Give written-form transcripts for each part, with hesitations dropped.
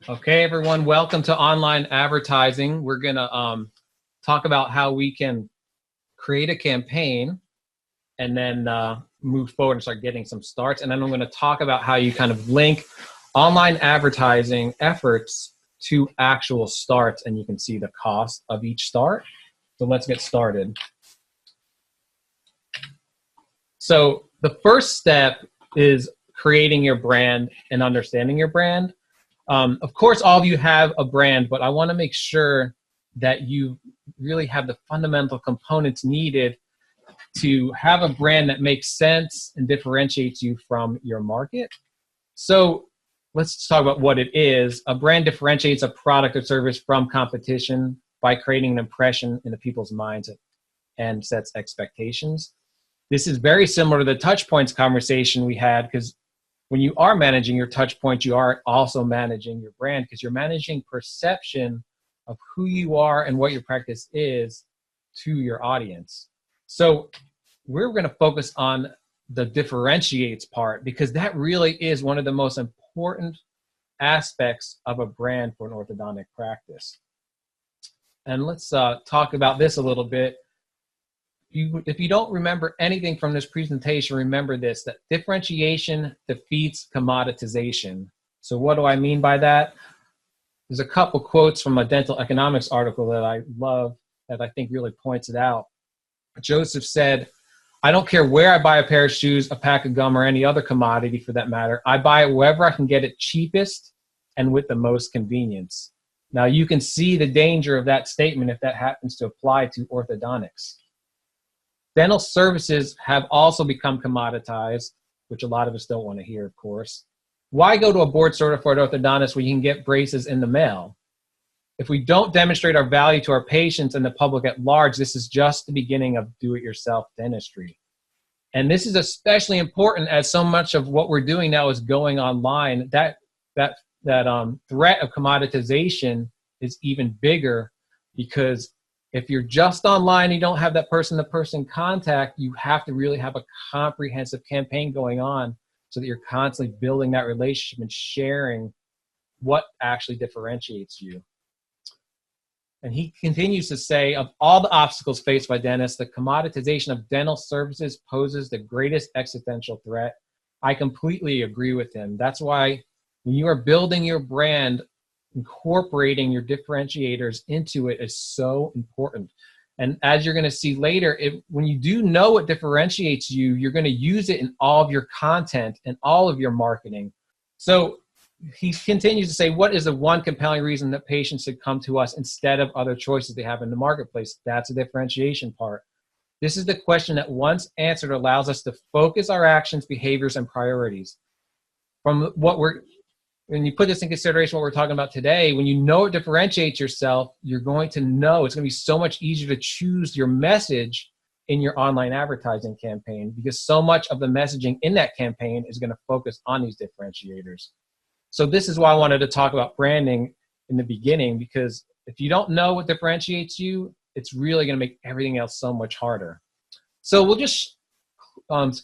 Okay, everyone, welcome to online advertising. We're going to talk about how we can create a campaign and then move forward and start getting some starts. And then I'm going to talk about how you kind of link online advertising efforts to actual starts, and you can see the cost of each start. So let's get started. So the first step is creating your brand and understanding your brand. Of course, all of you have a brand, but I want to make sure that you really have the fundamental components needed to have a brand that makes sense and differentiates you from your market. So let's talk about what it is. A brand differentiates a product or service from competition by creating an impression in the people's minds and sets expectations. This is very similar to the touch points conversation we had, because when you are managing your touch points, you are also managing your brand, because you're managing perception of who you are and what your practice is to your audience. So we're going to focus on the differentiates part, because that really is one of the most important aspects of a brand for an orthodontic practice. And let's talk about this a little bit. If you don't remember anything from this presentation, remember this, that differentiation defeats commoditization. So what do I mean by that? There's a couple quotes from a dental economics article that I love that I think really points it out. Joseph said, "I don't care where I buy a pair of shoes, a pack of gum, or any other commodity for that matter. I buy it wherever I can get it cheapest and with the most convenience." Now you can see the danger of that statement if that happens to apply to orthodontics. Dental services have also become commoditized, which a lot of us don't want to hear, of course. Why go to a board-certified orthodontist where you can get braces in the mail? If we don't demonstrate our value to our patients and the public at large, this is just the beginning of do-it-yourself dentistry. And this is especially important as so much of what we're doing now is going online. That threat of commoditization is even bigger, because if you're just online, you don't have that person-to-person contact, you have to really have a comprehensive campaign going on so that you're constantly building that relationship and sharing what actually differentiates you. And he continues to say, of all the obstacles faced by dentists, the commoditization of dental services poses the greatest existential threat. I completely agree with him. That's why when you are building your brand, incorporating your differentiators into it is so important. And as you're going to see later, when you do know what differentiates you, you're going to use it in all of your content and all of your marketing. So he continues to say, what is the one compelling reason that patients should come to us instead of other choices they have in the marketplace? That's the differentiation part. This is the question that once answered allows us to focus our actions, behaviors, and priorities. When you put this in consideration, what we're talking about today, when you know what differentiates yourself, you're going to know it's going to be so much easier to choose your message in your online advertising campaign, because so much of the messaging in that campaign is going to focus on these differentiators. So this is why I wanted to talk about branding in the beginning, because if you don't know what differentiates you, it's really going to make everything else so much harder. So we'll just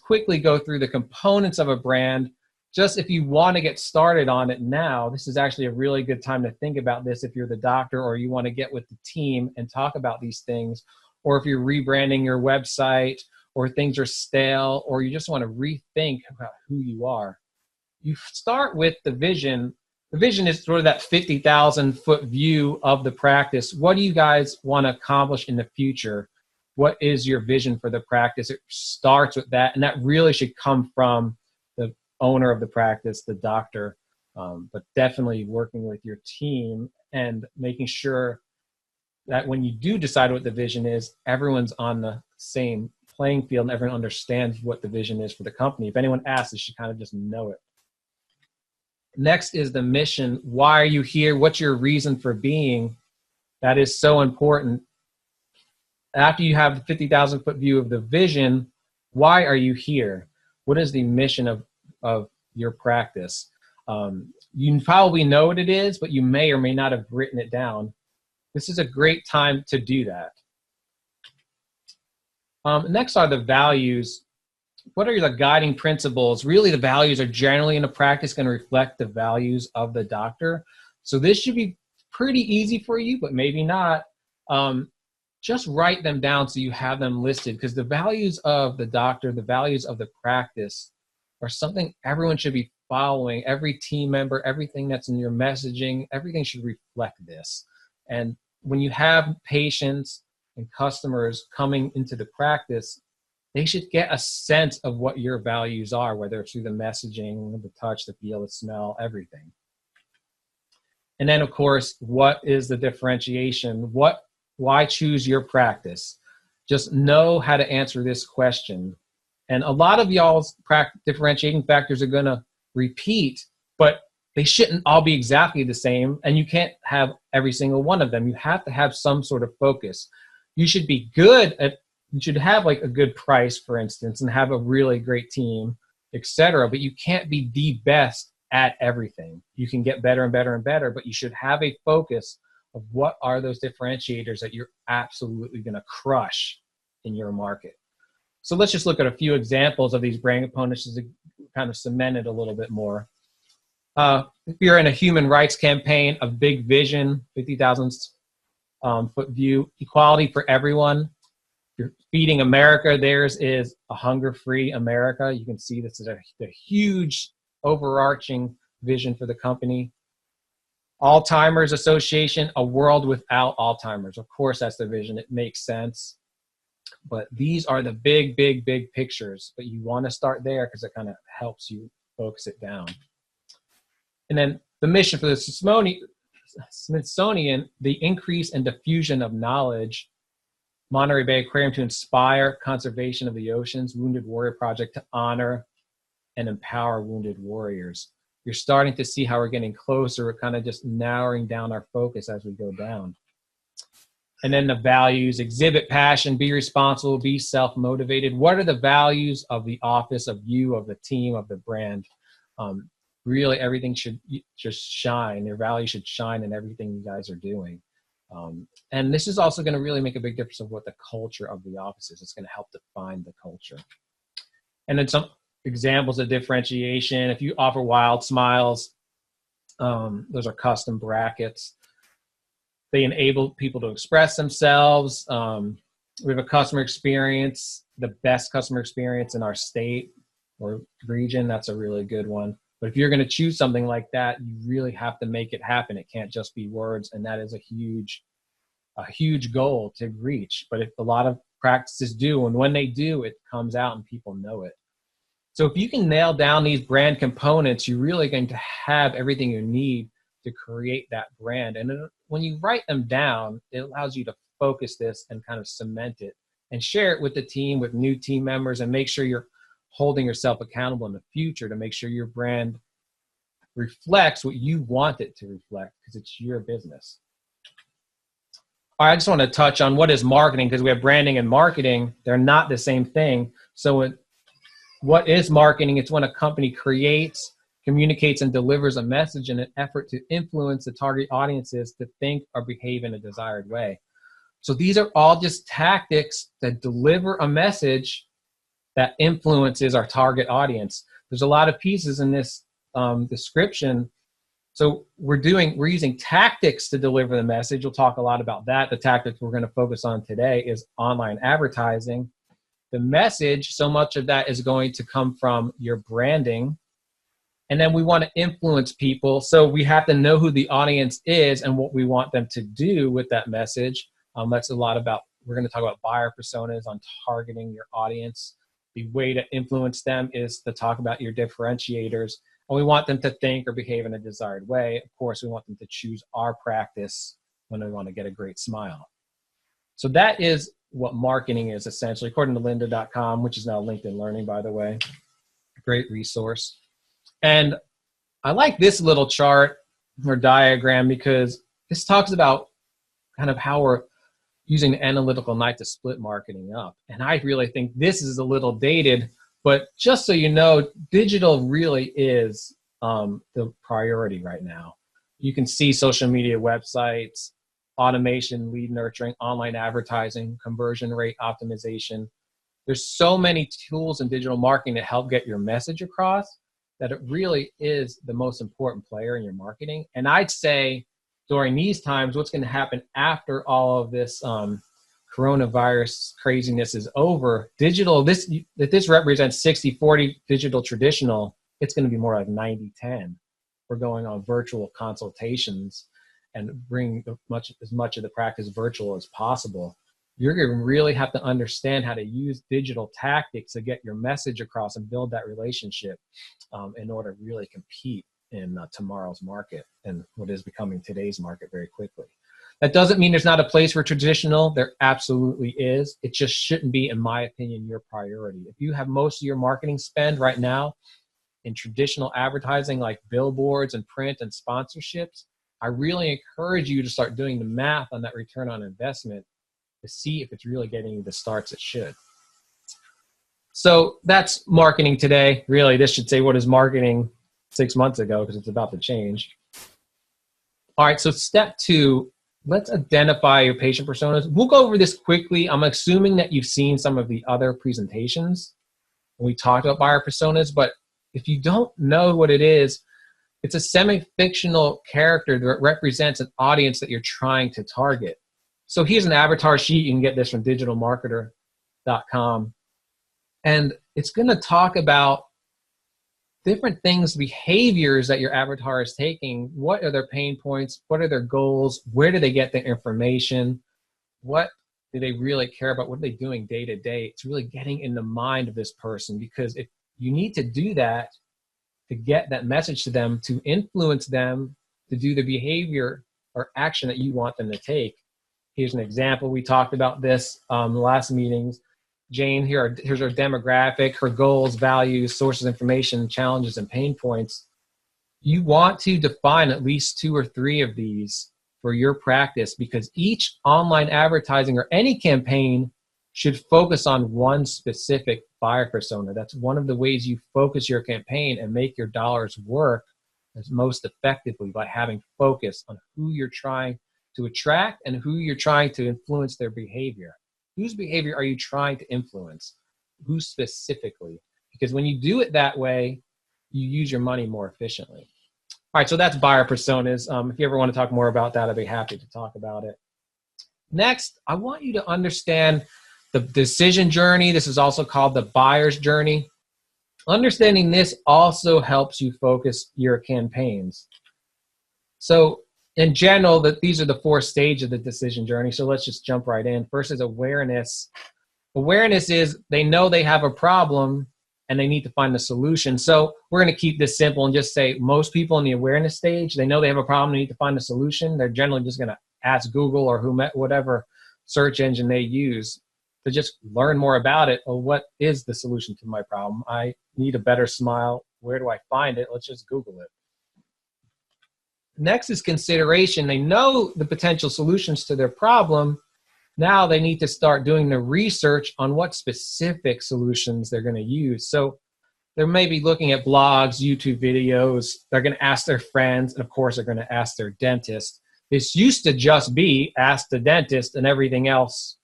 quickly go through the components of a brand. Just if you want to get started on it now, this is actually a really good time to think about this if you're the doctor or you want to get with the team and talk about these things, or if you're rebranding your website, or things are stale, or you just want to rethink about who you are. You start with the vision. The vision is sort of that 50,000-foot view of the practice. What do you guys want to accomplish in the future? What is your vision for the practice? It starts with that, and that really should come from the owner of the practice, the doctor, but definitely working with your team and making sure that when you do decide what the vision is, everyone's on the same playing field and everyone understands what the vision is for the company. If anyone asks, they should kind of just know it. Next is the mission. Why are you here? What's your reason for being? That is so important. After you have the 50,000-foot view of the vision, why are you here? What is the mission of your practice? You probably know what it is, but you may or may not have written it down. This is a great time to do that. Next are the values. What are the guiding principles? Really, the values are generally in a practice going to reflect the values of the doctor. So this should be pretty easy for you, but maybe not. Just write them down so you have them listed, because the values of the doctor, the values of the practice are something everyone should be following. Every team member, everything that's in your messaging, everything should reflect this. And when you have patients and customers coming into the practice, they should get a sense of what your values are, whether it's through the messaging, the touch, the feel, the smell, everything. And then, of course, what is the differentiation? Why choose your practice? Just know how to answer this question. And a lot of y'all's differentiating factors are going to repeat, but they shouldn't all be exactly the same. And you can't have every single one of them. You have to have some sort of focus. You should be good at, you should have like a good price, for instance, and have a really great team, etc. But you can't be the best at everything. You can get better and better and better, but you should have a focus of what are those differentiators that you're absolutely going to crush in your market. So let's just look at a few examples of these brand components to kind of cement it a little bit more. If you're in a human rights campaign, a big vision, 50,000 foot view, equality for everyone. If you're feeding America, theirs is a hunger-free America. You can see this is a huge overarching vision for the company. Alzheimer's Association, a world without Alzheimer's. Of course, that's the vision. It makes sense. But these are the big, big, big pictures. But you want to start there because it kind of helps you focus it down. And then the mission for the Smithsonian, the increase and diffusion of knowledge. Monterey Bay Aquarium to inspire conservation of the oceans. Wounded Warrior Project to honor and empower wounded warriors. You're starting to see how we're getting closer. We're kind of just narrowing down our focus as we go down. And then the values: exhibit passion, be responsible, be self-motivated. What are the values of the office, of you, of the team, of the brand? Really, everything should just shine. Your values should shine in everything you guys are doing. And this is also going to really make a big difference of what the culture of the office is. It's going to help define the culture. And then some examples of differentiation: if you offer wild smiles, those are custom brackets. They enable people to express themselves. We have a customer experience, the best customer experience in our state or region. That's a really good one. But if you're going to choose something like that, you really have to make it happen. It can't just be words, and that is a huge goal to reach. But if a lot of practices do, and when they do, it comes out and people know it. So if you can nail down these brand components, you're really going to have everything you need to create that brand. And when you write them down, it allows you to focus this and kind of cement it and share it with the team, with new team members, and make sure you're holding yourself accountable in the future to make sure your brand reflects what you want it to reflect, because it's your business. All right, I just want to touch on what is marketing, because we have branding and marketing. They're not the same thing. So what is marketing? It's when a company creates, communicates, and delivers a message in an effort to influence the target audiences to think or behave in a desired way. So these are all just tactics that deliver a message that influences our target audience. There's a lot of pieces in this description. So we're using tactics to deliver the message. We'll talk a lot about that. The tactics we're going to focus on today is online advertising. The message, so much of that is going to come from your branding. And then we want to influence people. So we have to know who the audience is and what we want them to do with that message. That's a lot about, we're going to talk about buyer personas, on targeting your audience. The way to influence them is to talk about your differentiators. And we want them to think or behave in a desired way. Of course, we want them to choose our practice when they want to get a great smile. So that is what marketing is, essentially, according to lynda.com, which is now LinkedIn Learning, by the way. Great resource. And I like this little chart or diagram because this talks about kind of how we're using the analytical night to split marketing up. And I really think this is a little dated, but just so you know, digital really is the priority right now. You can see social media, websites, automation, lead nurturing, online advertising, conversion rate optimization. There's so many tools in digital marketing to help get your message across. that it really is the most important player in your marketing. And I'd say during these times, what's going to happen after all of this coronavirus craziness is over, digital, if this represents 60-40 digital traditional, it's going to be more like 90-10. We're going on virtual consultations and bring as much of the practice virtual as possible. You're going to really have to understand how to use digital tactics to get your message across and build that relationship in order to really compete in tomorrow's market and what is becoming today's market very quickly. That doesn't mean there's not a place for traditional. There absolutely is. It just shouldn't be, in my opinion, your priority. If you have most of your marketing spend right now in traditional advertising like billboards and print and sponsorships, I really encourage you to start doing the math on that return on investment to see if it's really getting you the starts it should. So that's marketing today. Really, this should say what is marketing 6 months ago, because it's about to change. All right, so step 2, let's identify your patient personas. We'll go over this quickly. I'm assuming that you've seen some of the other presentations when we talked about buyer personas, but if you don't know what it is, it's a semi-fictional character that represents an audience that you're trying to target. So here's an avatar sheet. You can get this from digitalmarketer.com. And it's going to talk about different things, behaviors that your avatar is taking. What are their pain points? What are their goals? Where do they get the information? What do they really care about? What are they doing day to day? It's really getting in the mind of this person, because if you need to do that to get that message to them, to influence them to do the behavior or action that you want them to take. Here's an example. We talked about this the last meetings. Jane, here's her demographic, her goals, values, sources of information, challenges, and pain points. You want to define at least 2 or 3 of these for your practice, because each online advertising or any campaign should focus on one specific buyer persona. That's one of the ways you focus your campaign and make your dollars work as most effectively, by having focus on who you're trying to attract and who you're trying to influence their behavior. Whose behavior are you trying to influence? Who specifically? Because when you do it that way, you use your money more efficiently. All right, so that's buyer personas. If you ever want to talk more about that, I'd be happy to talk about it. Next, I want you to understand the decision journey. This is also called the buyer's journey. Understanding this also helps you focus your campaigns. So in general, these are the 4 stages of the decision journey. So let's just jump right in. First is awareness. Awareness is they know they have a problem and they need to find a solution. So we're going to keep this simple and just say most people in the awareness stage, they know they have a problem, they need to find a solution. They're generally just going to ask Google or whatever search engine they use to just learn more about it. Well, what is the solution to my problem? I need a better smile. Where do I find it? Let's just Google it. Next is consideration. They know the potential solutions to their problem. Now they need to start doing the research on what specific solutions they're going to use. So they may be looking at blogs, YouTube videos. They're going to ask their friends, and of course they're going to ask their dentist. This used to just be ask the dentist, and everything else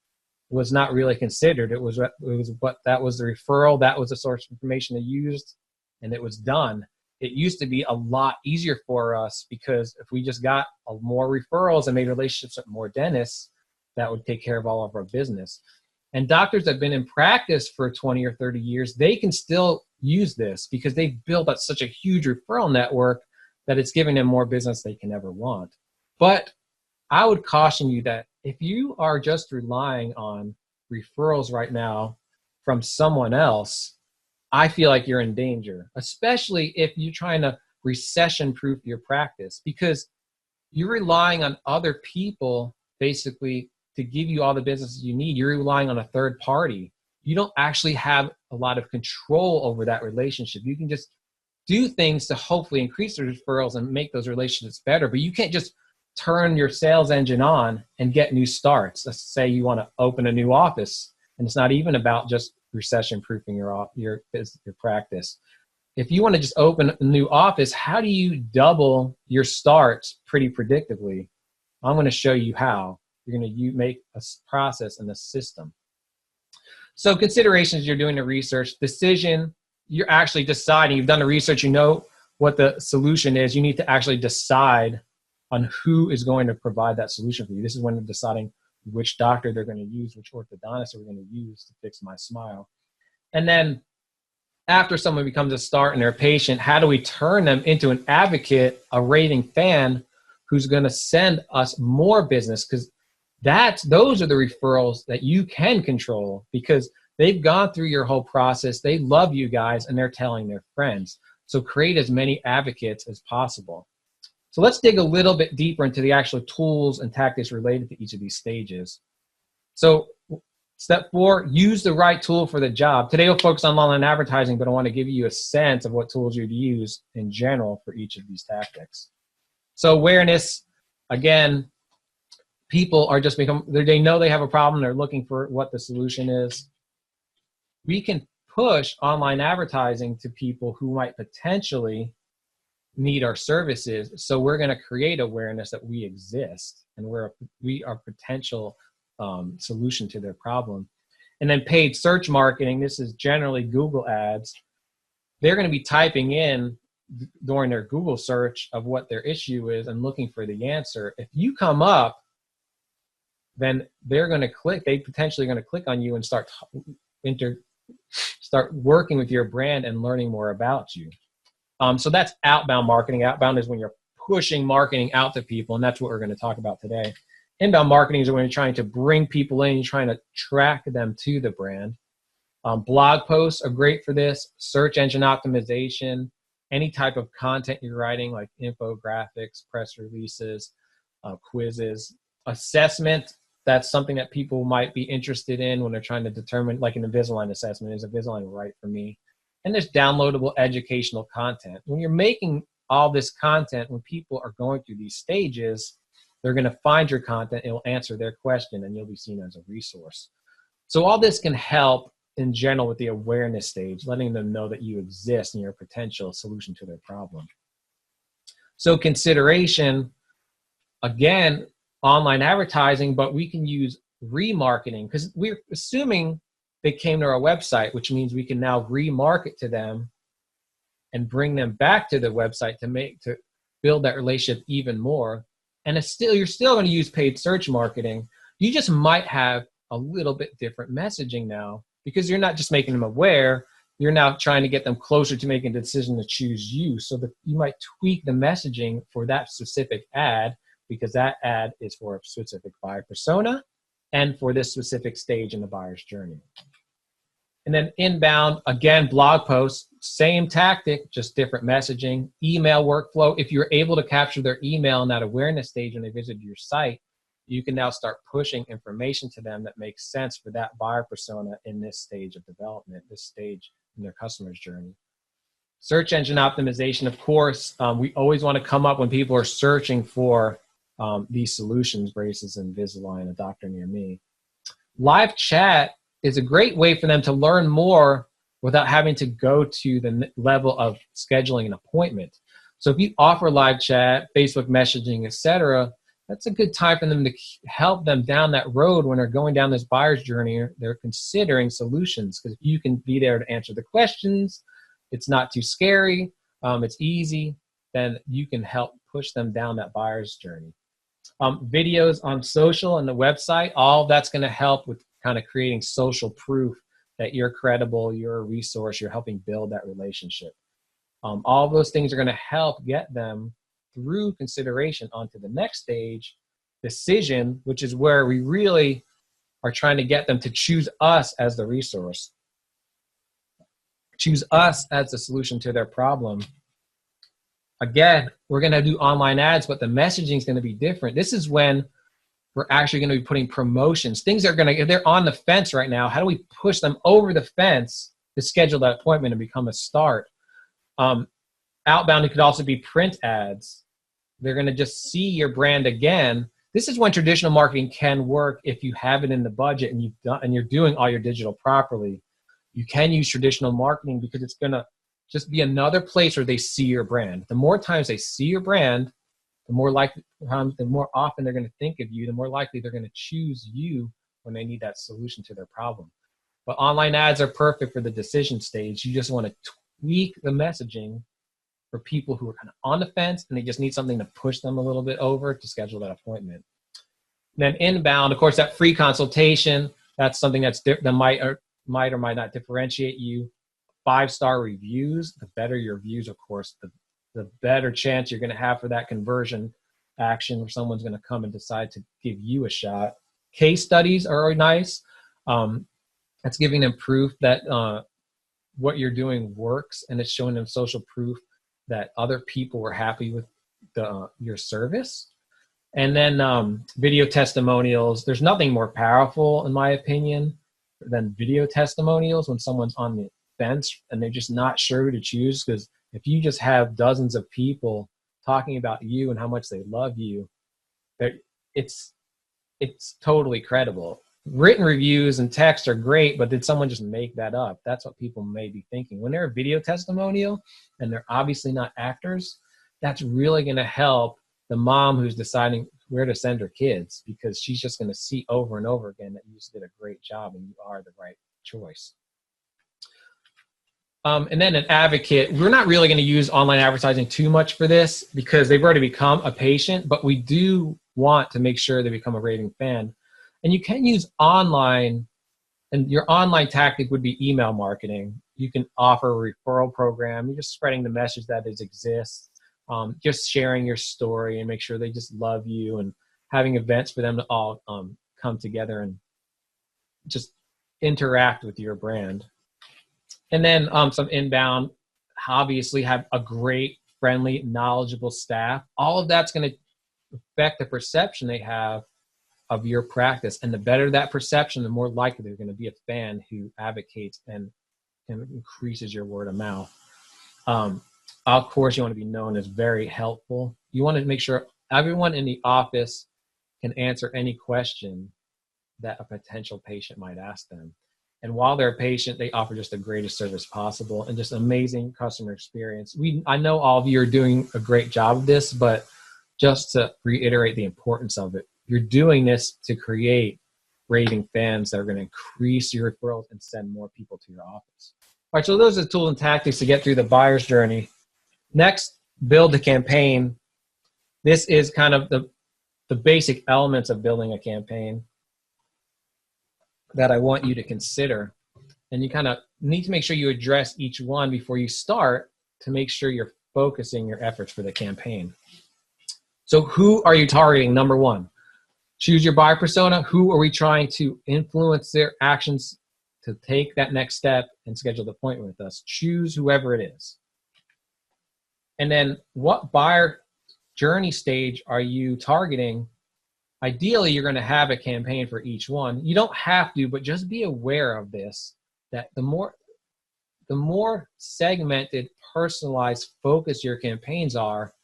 was not really considered. That was the referral. That was the source of information they used, and it was done. It used to be a lot easier for us, because if we just got more referrals and made relationships with more dentists, that would take care of all of our business. And doctors that have been in practice for 20 or 30 years, they can still use this because they've built up such a huge referral network that it's giving them more business they can ever want. But I would caution you that if you are just relying on referrals right now from someone else, I feel like you're in danger, especially if you're trying to recession-proof your practice, because you're relying on other people basically to give you all the business you need. You're relying on a third party. You don't actually have a lot of control over that relationship. You can just do things to hopefully increase the referrals and make those relationships better, but you can't just turn your sales engine on and get new starts. Let's say you want to open a new office, and it's not even about just recession-proofing your practice. If you want to just open a new office, how do you double your starts pretty predictably? I'm going to show you how. You're going to make a process and a system. So considerations, you're doing the research. Decision, you're actually deciding, you've done the research, you know what the solution is, you need to actually decide on who is going to provide that solution for you. This is when they're deciding which doctor they're going to use, which orthodontist are we going to use to fix my smile. And then after someone becomes a start and they're a patient, how do we turn them into an advocate, a raving fan who's going to send us more business? Because those are the referrals that you can control, because they've gone through your whole process. They love you guys and they're telling their friends. So create as many advocates as possible. So let's dig a little bit deeper into the actual tools and tactics related to each of these stages. So step 4, use the right tool for the job. Today we'll focus on online advertising, but I want to give you a sense of what tools you'd use in general for each of these tactics. So awareness, again, people are just they know they have a problem, they're looking for what the solution is. We can push online advertising to people who might potentially need our services. So we're going to create awareness that we exist and we are a potential solution to their problem. And then paid search marketing, this is generally Google ads. They're going to be typing in during their Google search of what their issue is and looking for the answer. If you come up, then they're going to click, they potentially going to click on you and start working with your brand and learning more about you. So that's outbound marketing. Outbound is when you're pushing marketing out to people, and that's what we're going to talk about today. Inbound marketing is when you're trying to bring people in, you're trying to track them to the brand. Blog posts are great for this. Search engine optimization, any type of content you're writing, like infographics, press releases, quizzes. Assessment, that's something that people might be interested in when they're trying to determine, like an Invisalign assessment, is Invisalign right for me? And there's downloadable educational content. When you're making all this content, when people are going through these stages, they're going to find your content, it will answer their question, and you'll be seen as a resource. So all this can help in general with the awareness stage, letting them know that you exist and you're a potential solution to their problem. So consideration, again, online advertising, but we can use remarketing, because we're assuming they came to our website, which means we can now remarket to them and bring them back to the website to build that relationship even more. And you're still going to use paid search marketing. You just might have a little bit different messaging now, because you're not just making them aware, you're now trying to get them closer to making a decision to choose you. So that you might tweak the messaging for that specific ad, because that ad is for a specific buyer persona and for this specific stage in the buyer's journey. And then inbound, again, blog posts, same tactic, just different messaging. Email workflow, if you're able to capture their email in that awareness stage when they visit your site, you can now start pushing information to them that makes sense for that buyer persona in this stage of development, this stage in their customer's journey. Search engine optimization, of course, we always want to come up when people are searching for these solutions, braces, Invisalign, a doctor near me. Live chat is a great way for them to learn more without having to go to the level of scheduling an appointment. So if you offer live chat, Facebook messaging, etc., that's a good time for them to help them down that road when they're going down this buyer's journey. They're considering solutions, because you can be there to answer the questions. It's not too scary. It's easy. Then you can help push them down that buyer's journey. Videos on social and the website, all that's going to help with kind of creating social proof that you're credible, you're a resource, you're helping build that relationship. All those things are going to help get them through consideration onto the next stage, decision, which is where we really are trying to get them to choose us as the resource, choose us as the solution to their problem. Again, we're going to do online ads, but the messaging is going to be different. This is when we're actually going to be putting promotions. Things are going to, if they're on the fence right now, how do we push them over the fence to schedule that appointment and become a start? Outbound, it could also be print ads. They're going to just see your brand again. This is when traditional marketing can work if you have it in the budget and you're doing all your digital properly. You can use traditional marketing because it's going to just be another place where they see your brand. The more times they see your brand, the more often they're going to think of you, the more likely they're going to choose you when they need that solution to their problem. But online ads are perfect for the decision stage. You just want to tweak the messaging for people who are kind of on the fence and they just need something to push them a little bit over to schedule that appointment. And then inbound, of course, that free consultation, that's something that might or might not differentiate you. 5-star reviews, the better your reviews, of course, the better chance you're going to have for that conversion action where someone's going to come and decide to give you a shot. Case studies are nice. That's giving them proof that what you're doing works, and it's showing them social proof that other people were happy with your service. And then video testimonials. There's nothing more powerful, in my opinion, than video testimonials when someone's on the fence and they're just not sure who to choose. Because if you just have dozens of people talking about you and how much they love you, it's totally credible. Written reviews and text are great, but did someone just make that up? That's what people may be thinking. When they're a video testimonial and they're obviously not actors, that's really going to help the mom who's deciding where to send her kids, because she's just going to see over and over again that you just did a great job and you are the right choice. And then an advocate. We're not really going to use online advertising too much for this because they've already become a patient, but we do want to make sure they become a raving fan. And you can use online, and your online tactic would be email marketing. You can offer a referral program. You're just spreading the message that it exists, just sharing your story and make sure they just love you, and having events for them to all come together and just interact with your brand. And then some inbound, obviously have a great, friendly, knowledgeable staff. All of that's going to affect the perception they have of your practice. And the better that perception, the more likely they're going to be a fan who advocates and increases your word of mouth. Of course, you want to be known as very helpful. You want to make sure everyone in the office can answer any question that a potential patient might ask them. And while they're a patient, they offer just the greatest service possible and just amazing customer experience. I know all of you are doing a great job of this, but just to reiterate the importance of it, you're doing this to create raving fans that are going to increase your referrals and send more people to your office. All right, so those are the tools and tactics to get through the buyer's journey. Next, build the campaign. This is kind of the basic elements of building a campaign that I want you to consider. And you kind of need to make sure you address each one before you start to make sure you're focusing your efforts for the campaign. So who are you targeting? Number one, choose your buyer persona. Who are we trying to influence their actions to take that next step and schedule the appointment with us? Choose whoever it is. And then what buyer journey stage are you targeting? Ideally, you're going to have a campaign for each one. You don't have to, but just be aware of this, that the more segmented, personalized, focused your campaigns are,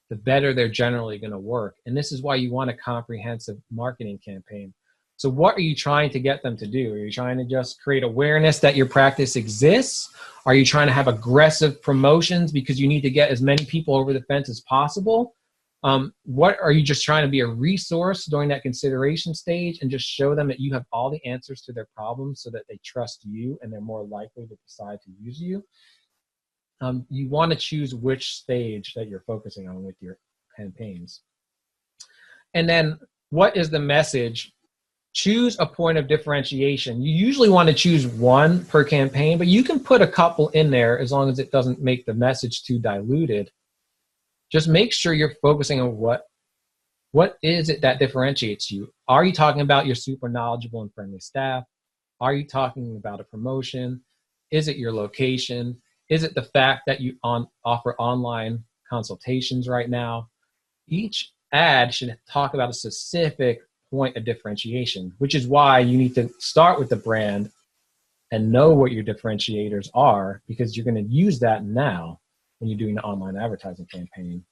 the better they're generally going to work. And this is why you want a comprehensive marketing campaign. So what are you trying to get them to do? Are you trying to just create awareness that your practice exists? Are you trying to have aggressive promotions because you need to get as many people over the fence as possible? What are you just trying to be a resource during that consideration stage and just show them that you have all the answers to their problems so that they trust you and they're more likely to decide to use you? You want to choose which stage that you're focusing on with your campaigns. And then what is the message? Choose a point of differentiation. You usually want to choose one per campaign, but you can put a couple in there as long as it doesn't make the message too diluted. Just make sure you're focusing on what is it that differentiates you. Are you talking about your super knowledgeable and friendly staff? Are you talking about a promotion? Is it your location? Is it the fact that you offer online consultations right now? Each ad should talk about a specific point of differentiation, which is why you need to start with the brand and know what your differentiators are, because you're going to use that now when you're doing the online advertising campaign.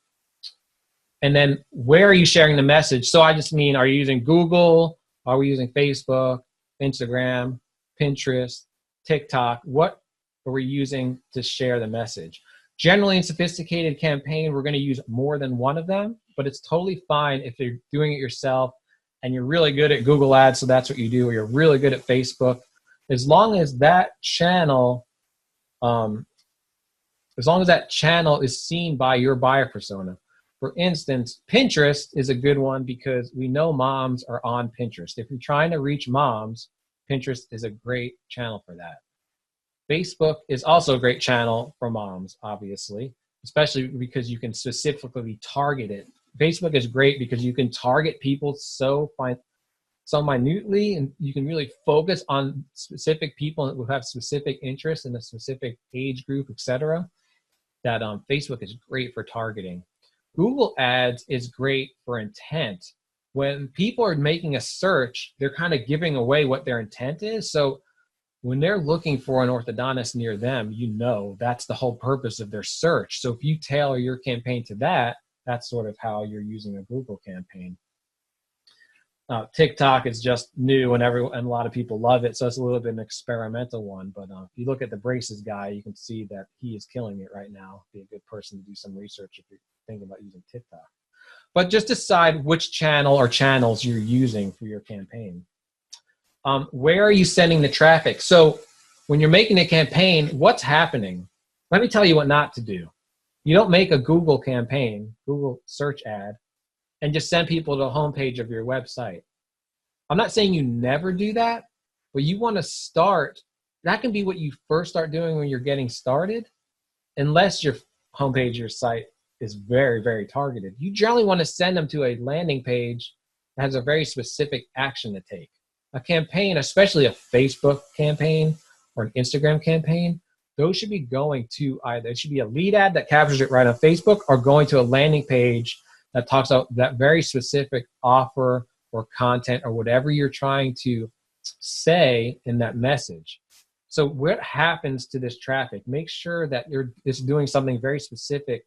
And then where are you sharing the message? So I just mean, are you using Google? Are we using Facebook, Instagram, Pinterest, TikTok? What are we using to share the message? Generally, in sophisticated campaign, we're going to use more than one of them, but it's totally fine if you're doing it yourself and you're really good at Google Ads, so that's what you do, or you're really good at Facebook, as long as that channel, is seen by your buyer persona. For instance, Pinterest is a good one because we know moms are on Pinterest. If you're trying to reach moms, Pinterest is a great channel for that. Facebook is also a great channel for moms, obviously, especially because you can specifically target it. Facebook is great because you can target people so minutely, and you can really focus on specific people who have specific interests in a specific age group, etc. That Facebook is great for targeting. Google Ads is great for intent. When people are making a search, they're kind of giving away what their intent is. So when they're looking for an orthodontist near them, you know that's the whole purpose of their search. So if you tailor your campaign to that, that's sort of how you're using a Google campaign. TikTok is just new and a lot of people love it, so it's a little bit an experimental one. But if you look at the braces guy, you can see that he is killing it right now. Be a good person to do some research if you're thinking about using TikTok. But just decide which channel or channels you're using for your campaign. Where are you sending the traffic? So when you're making a campaign, what's happening? Let me tell you what not to do. You don't make a Google campaign, Google search ad, and just send people to the homepage of your website. I'm not saying you never do that, but you want to start. That can be what you first start doing when you're getting started, unless your homepage, your site is very, very targeted. You generally want to send them to a landing page that has a very specific action to take. A campaign, especially a Facebook campaign or an Instagram campaign, those should be going to either, it should be a lead ad that captures it right on Facebook, or going to a landing page that talks about that very specific offer or content or whatever you're trying to say in that message. So what happens to this traffic? Make sure that it's doing something very specific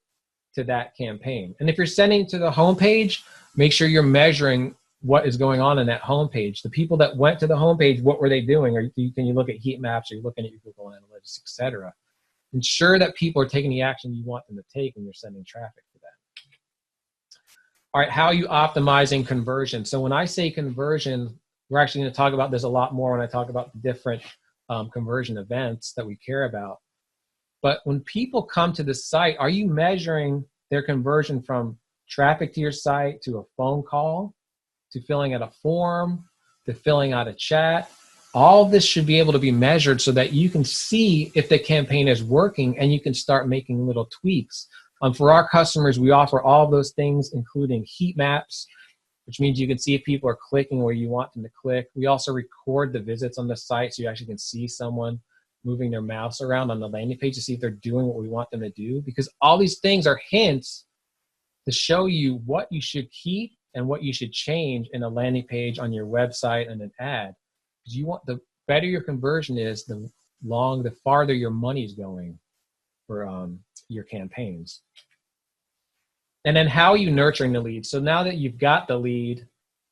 to that campaign. And if you're sending to the homepage, make sure you're measuring what is going on in that homepage. The people that went to the homepage, what were they doing? Or can you look at heat maps, or you're looking at your Google Analytics, etc. Ensure that people are taking the action you want them to take when you're sending traffic to that. All right, how are you optimizing conversion? So when I say conversion, we're actually going to talk about this a lot more when I talk about the different conversion events that we care about. But when people come to the site, are you measuring their conversion from traffic to your site, to a phone call, to filling out a form, to filling out a chat? All this should be able to be measured so that you can see if the campaign is working, and you can start making little tweaks. For our customers, we offer all of those things, including heat maps, which means you can see if people are clicking where you want them to click. We also record the visits on the site, so you actually can see someone moving their mouse around on the landing page to see if they're doing what we want them to do, because all these things are hints to show you what you should keep and what you should change in a landing page on your website and an ad. Because you want, the better your conversion is, the farther your money is going for your campaigns. And then how are you nurturing the lead? So now that you've got the lead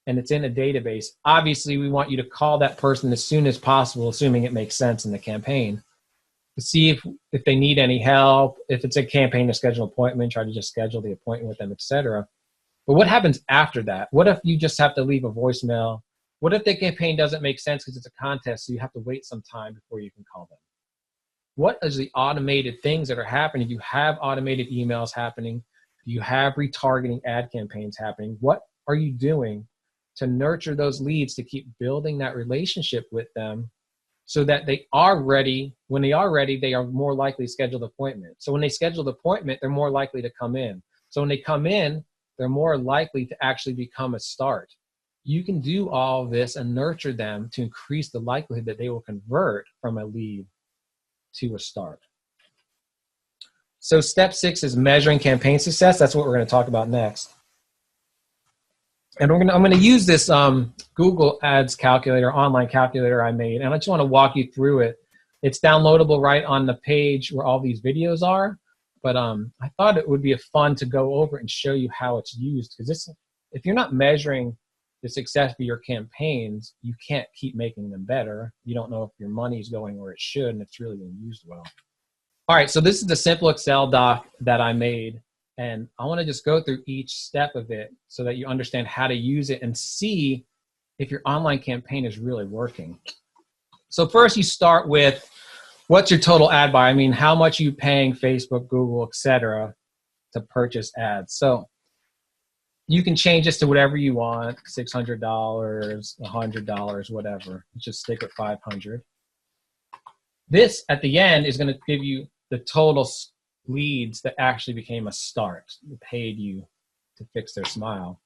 and it's in a database, obviously we want you to call that person as soon as possible, assuming it makes sense in the campaign, to see if they need any help. If it's a campaign to schedule an appointment, try to just schedule the appointment with them, etc. But what happens after that? What if you just have to leave a voicemail? What if the campaign doesn't make sense because it's a contest, so you have to wait some time before you can call them? What is the automated things that are happening? Do you have automated emails happening? Do you have retargeting ad campaigns happening? What are you doing to nurture those leads, to keep building that relationship with them, so that they are ready? When they are ready, they are more likely to schedule the appointment. So when they schedule the appointment, they're more likely to come in. So when they come in, they're more likely to actually become a start. You can do all of this and nurture them to increase the likelihood that they will convert from a lead to a start. So step 6 is measuring campaign success. That's what we're going to talk about next. And I'm going to use this Google Ads calculator, online calculator I made, and I just want to walk you through it. It's downloadable right on the page where all these videos are, but I thought it would be fun to go over and show you how it's used, because if you're not measuring the success of your campaigns, you can't keep making them better. You don't know if your money is going where it should and it's really being used well. All right, so this is the simple Excel doc that I made, and I want to just go through each step of it so that you understand how to use it and see if your online campaign is really working. So first you start with what's your total ad buy? I mean, how much are you paying Facebook, Google, etc. to purchase ads? So you can change this to whatever you want, $600, $100, whatever. Just stick with 500. This at the end is going to give you the total leads that actually became a start, paid you to fix their smile.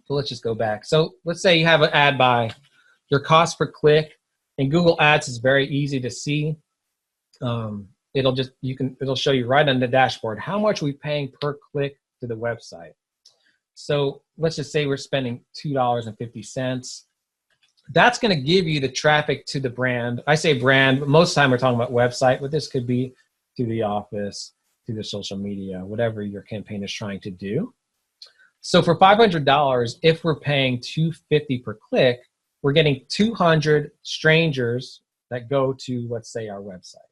So let's just go back. So let's say you have an ad buy. Your cost per click in Google Ads is very easy to see. It'll show you right on the dashboard how much we're paying per click to the website. So let's just say we're spending $2.50. That's going to give you the traffic to the brand. I say brand, but most of the time we're talking about website, but this could be to the office, to the social media, whatever your campaign is trying to do. So for $500, if we're paying $2.50 per click, we're getting 200 strangers that go to, let's say, our website.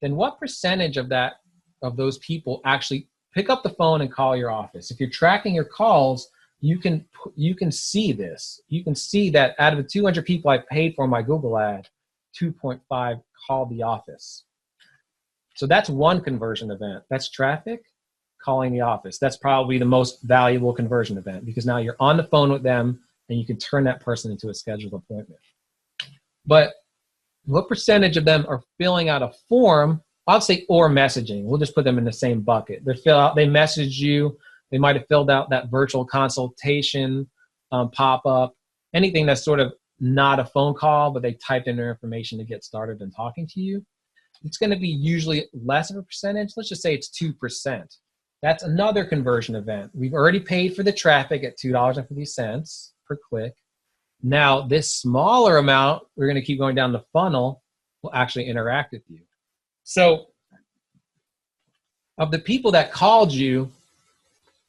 Then what percentage of those people actually pick up the phone and call your office? If you're tracking your calls, you can see this. You can see that out of the 200 people I paid for my Google ad, 2.5 called the office. So that's one conversion event. That's traffic calling the office. That's probably the most valuable conversion event because now you're on the phone with them and you can turn that person into a scheduled appointment. But what percentage of them are filling out a form? I'll say or messaging. We'll just put them in the same bucket. They message you. They might have filled out that virtual consultation pop-up, anything that's sort of not a phone call, but they typed in their information to get started and talking to you. It's going to be usually less of a percentage. Let's just say it's 2%. That's another conversion event. We've already paid for the traffic at $2.50 per click. Now, this smaller amount, we're going to keep going down the funnel, will actually interact with you. So of the people that called you,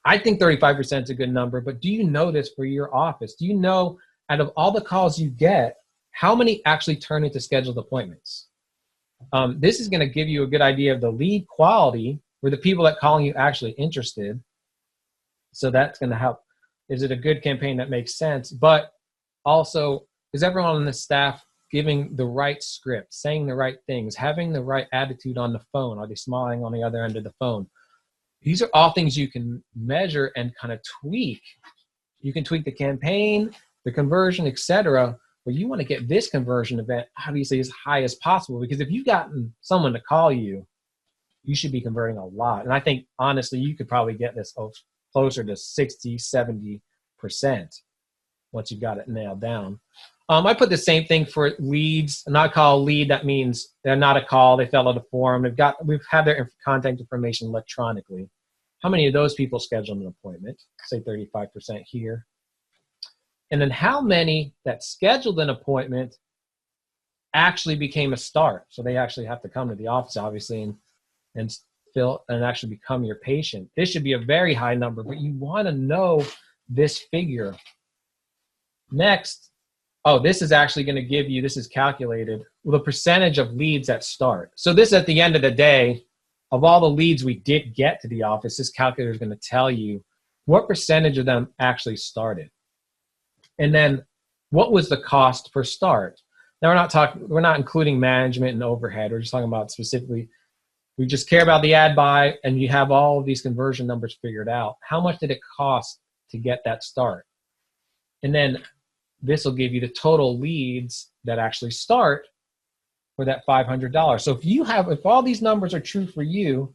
I think 35% is a good number, but do you know this for your office? Do you know out of all the calls you get, how many actually turn into scheduled appointments? This is going to give you a good idea of the lead quality. Were the people that calling you actually interested? So that's going to help. Is it a good campaign that makes sense? But also, is everyone on the staff giving the right script, saying the right things, having the right attitude on the phone? Are they smiling on the other end of the phone? These are all things you can measure and kind of tweak. You can tweak the campaign, the conversion, etc. But you want to get this conversion event obviously as high as possible, because if you've gotten someone to call you, you should be converting a lot. And I think, honestly, you could probably get this closer to 60, 70% once you've got it nailed down. I put the same thing for leads. Not call lead, that means they're not a call, they fill out a form. We've had their contact information electronically. How many of those people scheduled an appointment? Say 35% here. And then how many that scheduled an appointment actually became a start? So they actually have to come to the office, obviously, and actually become your patient. This should be a very high number, but you want to know this figure. Next, this is actually going to give you, this is calculated, the percentage of leads that start. So this, at the end of the day, of all the leads we did get to the office, this calculator is going to tell you what percentage of them actually started. And then what was the cost per start? Now we're not including management and overhead. We're just talking about specifically, we just care about the ad buy, and you have all of these conversion numbers figured out. How much did it cost to get that start? And then this will give you the total leads that actually start for that $500. So if all these numbers are true for you,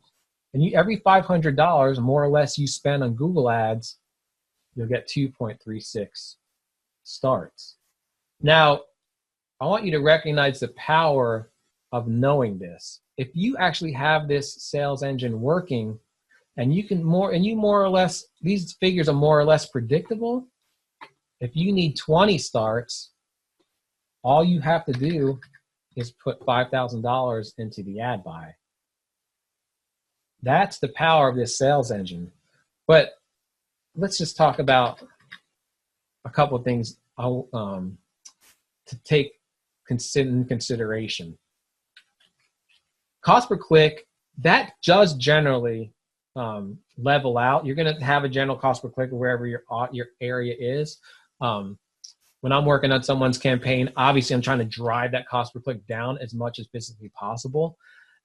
and every $500 more or less you spend on Google ads, you'll get 2.36 starts. Now, I want you to recognize the power of knowing this. If you actually have this sales engine working, and more or less, these figures are more or less predictable. If you need 20 starts, all you have to do is put $5,000 into the ad buy. That's the power of this sales engine. But let's just talk about a couple of things to take in consideration. Cost per click, that does generally level out. You're going to have a general cost per click wherever your area is. When I'm working on someone's campaign, obviously I'm trying to drive that cost per click down as much as physically possible.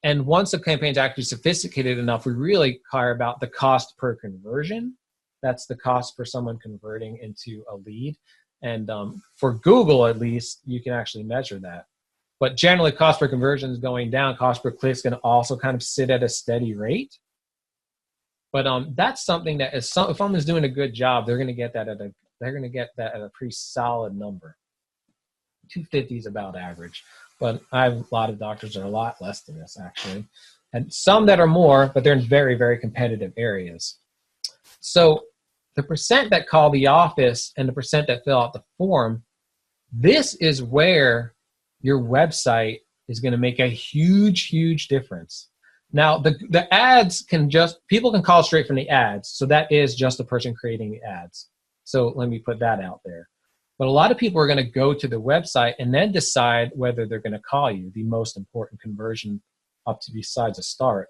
And once the campaign's actually sophisticated enough, we really care about the cost per conversion. That's the cost for someone converting into a lead. And for Google, at least, you can actually measure that. But generally, cost per conversion is going down. Cost per click is going to also kind of sit at a steady rate. But that's something that if someone's doing a good job, they're going to get that at a pretty solid number. 250 is about average. But I have a lot of doctors that are a lot less than this, actually. And some that are more, but they're in very, very competitive areas. So the percent that call the office and the percent that fill out the form, this is where your website is going to make a huge, huge difference. Now, the ads people can call straight from the ads. So that is just the person creating the ads. So let me put that out there. But a lot of people are going to go to the website and then decide whether they're going to call you, the most important conversion up to besides a start.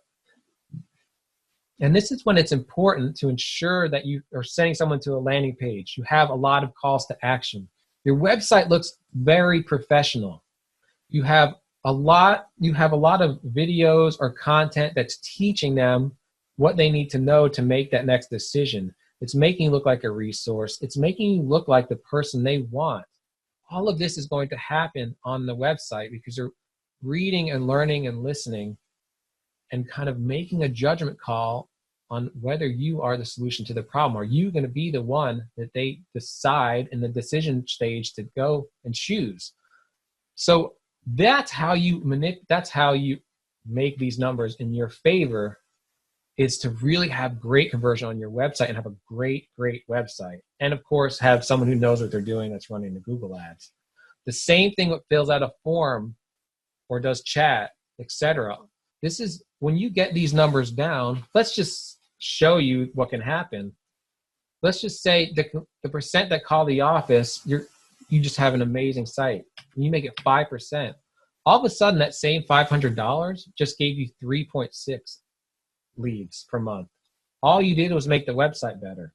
And this is when it's important to ensure that you are sending someone to a landing page. You have a lot of calls to action. Your website looks very professional. You have a lot of videos or content that's teaching them what they need to know to make that next decision. It's making you look like a resource. It's making you look like the person they want. All of this is going to happen on the website because you're reading and learning and listening and kind of making a judgment call on whether you are the solution to the problem. Are you going to be the one that they decide in the decision stage to go and choose? So that's how you make these numbers in your favor, is to really have great conversion on your website and have a great, great website. And of course, have someone who knows what they're doing that's running the Google ads. The same thing that fills out a form or does chat, etc. This is when you get these numbers down. Let's just show you what can happen. Let's just say the percent that call the office, you just have an amazing site. You make it 5%. All of a sudden, that same $500 just gave you 3.6 leads per month. All you did was make the website better.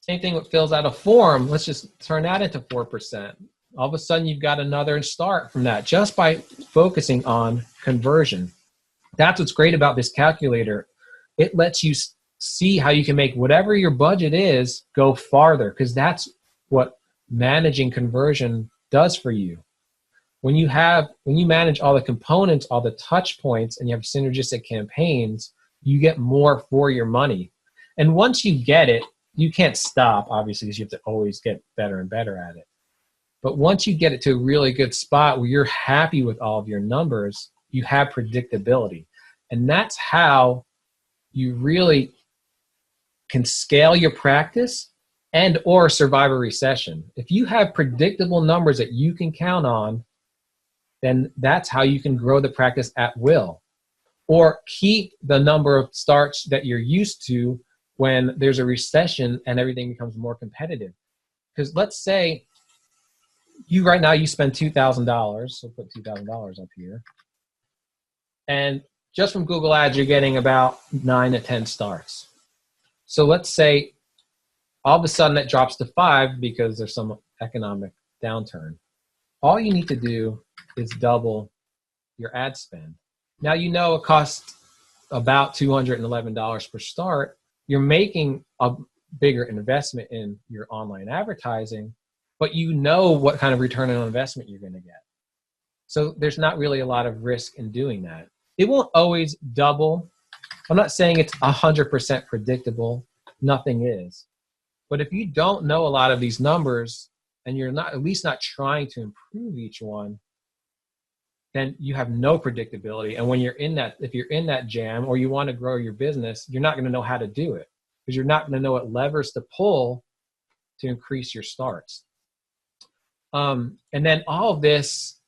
Same thing with fills out a form. Let's just turn that into 4%. All of a sudden, you've got another start from that just by focusing on conversion. That's what's great about this calculator. It lets you see how you can make whatever your budget is go farther, because that's what managing conversion does for you. When you manage all the components, all the touch points, and you have synergistic campaigns, you get more for your money. And once you get it, you can't stop, obviously, because you have to always get better and better at it. But once you get it to a really good spot where you're happy with all of your numbers, you have predictability. And that's how you really can scale your practice and or survive a recession. If you have predictable numbers that you can count on, then that's how you can grow the practice at will, or keep the number of starts that you're used to when there's a recession and everything becomes more competitive. Because let's say right now you spend $2,000, so put $2,000 up here, and just from Google Ads you're getting about 9 to 10 starts. So let's say all of a sudden that drops to 5 because there's some economic downturn. All you need to do is double your ad spend. Now you know it costs about $211 per start. You're making a bigger investment in your online advertising, but you know what kind of return on investment you're going to get. So there's not really a lot of risk in doing that. It won't always double. I'm not saying it's 100% predictable. Nothing is. But if you don't know a lot of these numbers and you're not, at least not trying to improve each one, then you have no predictability. And when you're in that, if you're in that jam or you want to grow your business, you're not going to know how to do it because you're not going to know what levers to pull to increase your starts. And then all of this,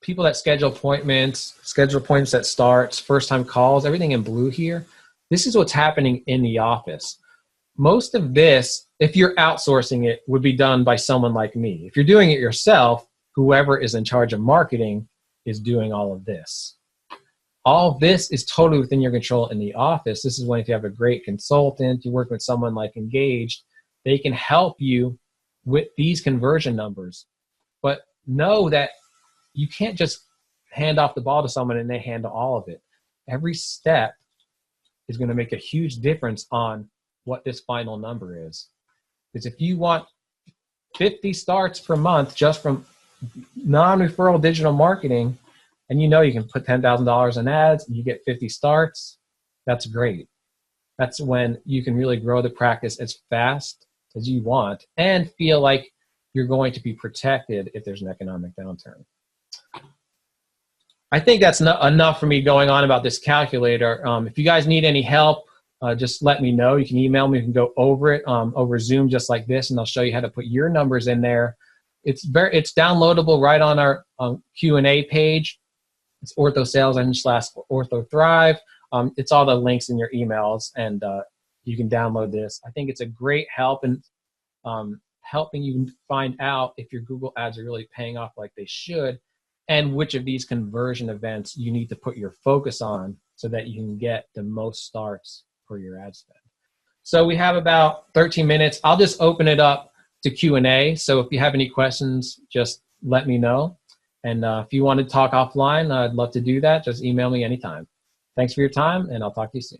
people that schedule appointments that starts, first-time calls, everything in blue here, this is what's happening in the office. Most of this, if you're outsourcing it, would be done by someone like me. If you're doing it yourself, whoever is in charge of marketing is doing all of this. all this is totally within your control in the office. This is when, if you have a great consultant, you work with someone like Engaged, they can help you with these conversion numbers. But know that you can't just hand off the ball to someone and they handle all of it. Every step is going to make a huge difference on what this final number is. Because if you want 50 starts per month just from non-referral digital marketing, and you know you can put $10,000 in ads and you get 50 starts, that's great. That's when you can really grow the practice as fast as you want and feel like you're going to be protected if there's an economic downturn. I think that's enough for me going on about this calculator. If you guys need any help, just let me know. You can email me. We can go over it over Zoom just like this, and I'll show you how to put your numbers in there. It's downloadable right on our Q&A page. It's Ortho Sales Engine / Ortho Thrive. It's all the links in your emails, and you can download this. I think it's a great help in helping you find out if your Google ads are really paying off like they should, and which of these conversion events you need to put your focus on so that you can get the most starts for your ad spend. So we have about 13 minutes. I'll just open it up to Q&A. So if you have any questions, just let me know. And if you want to talk offline, I'd love to do that. Just email me anytime. Thanks for your time, and I'll talk to you soon.